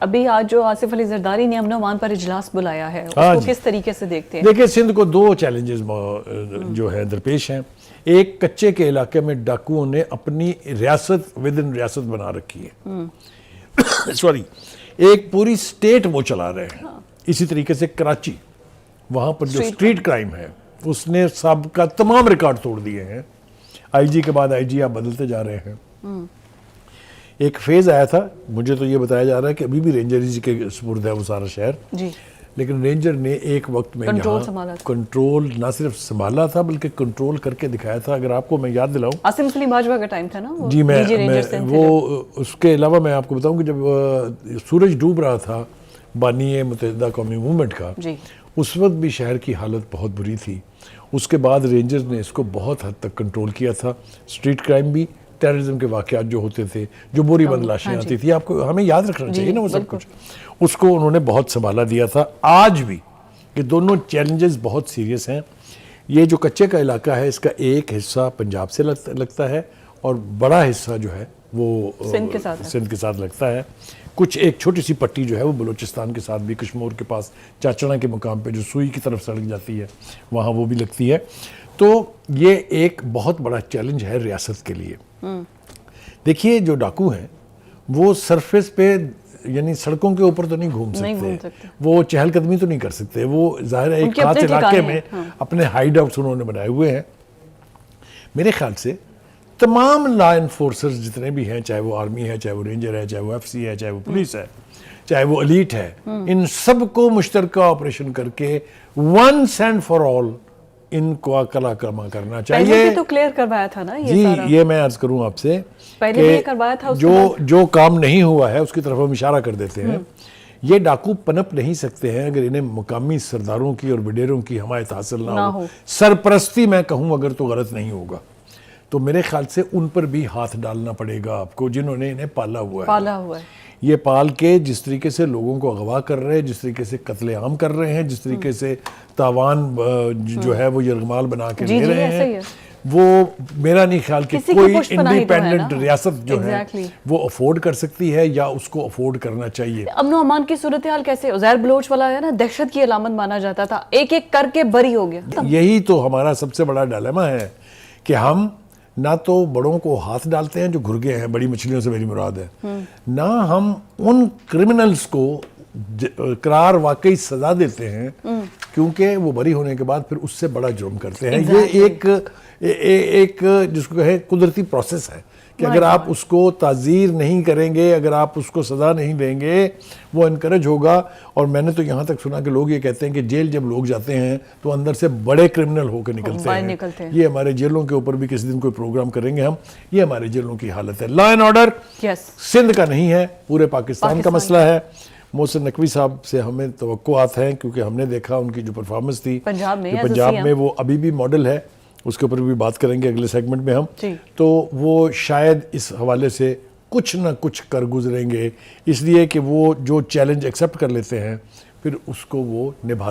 ابھی آج جو آصف علی زرداری نے امن و امان پر اجلاس بلایا ہے اس کو کس طریقے سے دیکھتے ہیں؟ دیکھیں سندھ کو دو چیلنجز جو ہیں درپیش ہیں. ایک کچے کے علاقے میں ڈاکوؤں نے اپنی ریاست ودن ریاست بنا رکھی ہے. سوری ایک پوری سٹیٹ وہ چلا رہے ہیں. اسی طریقے سے کراچی وہاں پر جو سٹریٹ کرائم ہے اس نے سابقہ تمام ریکارڈ توڑ دیے ہیں. آئی جی کے بعد آئی جی آپ بدلتے جا رہے ہیں. ایک فیز آیا تھا, مجھے تو یہ بتایا جا رہا ہے کہ ابھی بھی رینجر جی کے سپرد ہے وہ سارا شہر, لیکن رینجر نے ایک وقت میں یہاں کنٹرول نہ صرف سنبھالا تھا بلکہ کنٹرول کر کے دکھایا تھا. اگر آپ کو میں یاد دلاؤں, عاصم سلیم باجوہ کا ٹائم تھا نا جی, میں وہ اس کے علاوہ میں آپ کو بتاؤں کہ جب سورج ڈوب رہا تھا بانی متحدہ قومی موومنٹ کا, اس وقت بھی شہر کی حالت بہت بری تھی. اس کے بعد رینجرز نے اس کو بہت حد تک کنٹرول کیا تھا. سٹریٹ کرائم بھی, ٹیررزم کے واقعات جو ہوتے تھے, جو بوری بند لاشیں آتی تھی, آپ کو ہمیں یاد رکھنا چاہیے نا وہ سب کچھ, اس کو انہوں نے بہت سنبھالا دیا تھا. آج بھی یہ دونوں چیلنجز بہت سیریس ہیں. یہ جو کچے کا علاقہ ہے اس کا ایک حصہ پنجاب سے لگتا ہے اور بڑا حصہ جو ہے وہ سندھ کے ساتھ لگتا ہے. کچھ ایک چھوٹی سی پٹی جو ہے وہ بلوچستان کے ساتھ بھی, کشمور کے پاس چاچڑا کے مقام پہ جو سوئی کی طرف سڑک جاتی ہے وہاں وہ بھی لگتی ہے. تو یہ ایک بہت بڑا چیلنج ہے ریاست کے لیے. دیکھیے جو ڈاکو ہیں وہ سرفیس پہ یعنی سڑکوں کے اوپر تو نہیں گھوم سکتے, وہ چہل قدمی تو نہیں کر سکتے, وہ ظاہر ہے ایک خاص علاقے میں اپنے ہائیڈ آؤٹس انہوں نے بنائے ہوئے ہیں. میرے خیال سے تمام لا انفورسرز جتنے بھی ہیں, چاہے وہ آرمی ہے, چاہے وہ رینجر ہے, چاہے وہ ایف سی ہے, چاہے وہ پولیس ہے, چاہے وہ ایلیٹ ہے, ان سب کو مشترکہ آپریشن کر کے ونس اینڈ فار آل ان کو کلا کرما کرنا چاہیے. پہلے بھی تو کلیئر کروایا تھا نا یہ سارا. جی, یہ میں عرض کروں آپ سے پہلے بھی کروایا تھا, جو کام نہیں ہوا ہے اس کی طرف ہم اشارہ کر دیتے ہیں. یہ ڈاکو پنپ نہیں سکتے ہیں اگر انہیں مقامی سرداروں کی اور وڈیروں کی حمایت حاصل نہ ہو. سرپرستی میں کہوں اگر تو غلط نہیں ہوگا, تو میرے خیال سے ان پر بھی ہاتھ ڈالنا پڑے گا آپ کو جنہوں نے انہیں پالا ہوا ہے. یہ پال کے جس طریقے سے لوگوں کو اغوا کر رہے ہیں, جس طریقے سے قتل عام کر رہے ہیں, جس طریقے سے تاوان جو ہے وہ یرغمال بنا کے لے رہے ہیں, وہ میرا نہیں خیال کہ کوئی انڈیپینڈنٹ ریاست جو ہے وہ افورڈ کر سکتی ہے یا اس کو افورڈ کرنا چاہیے. امن و امان کی صورتحال کیسے؟ عزیر بلوچ والا ہے نا, دہشت کی علامت مانا جاتا تھا, ایک ایک کر کے بری ہو گیا. یہی تو ہمارا سب سے بڑا ڈائلیما ہے کہ ہم نہ تو بڑوں کو ہاتھ ڈالتے ہیں جو گھرگے ہیں, بڑی مچھلیوں سے میری مراد ہے, نہ ہم ان کرمنلز کو قرار واقعی سزا دیتے ہیں کیونکہ وہ بری ہونے کے بعد پھر اس سے بڑا جرم کرتے ہیں. یہ ایک جس کو کہے قدرتی پروسیس ہے کہ اگر آپ اس کو تعزیر نہیں کریں گے, اگر آپ اس کو سزا نہیں دیں گے, وہ انکریج ہوگا. اور میں نے تو یہاں تک سنا کہ لوگ یہ کہتے ہیں کہ جیل جب لوگ جاتے ہیں تو اندر سے بڑے کرمنل ہو کے نکلتے ہیں. یہ ہمارے جیلوں کے اوپر بھی کسی دن کوئی پروگرام کریں گے ہم. یہ ہمارے جیلوں کی حالت ہے. لا اینڈ آرڈر سندھ کا نہیں ہے, پورے پاکستان کا مسئلہ ہے. محسن نقوی صاحب سے ہمیں توقعات ہیں کیونکہ ہم نے دیکھا ان کی جو پرفارمنس تھی پنجاب میں وہ ابھی بھی ماڈل ہے, اس کے اوپر بھی بات کریں گے اگلے سیگمنٹ میں ہم. تو وہ شاید اس حوالے سے کچھ نہ کچھ کر گزریں گے, اس لیے کہ وہ جو چیلنج ایکسیپٹ کر لیتے ہیں پھر اس کو وہ نبھاتے ہیں.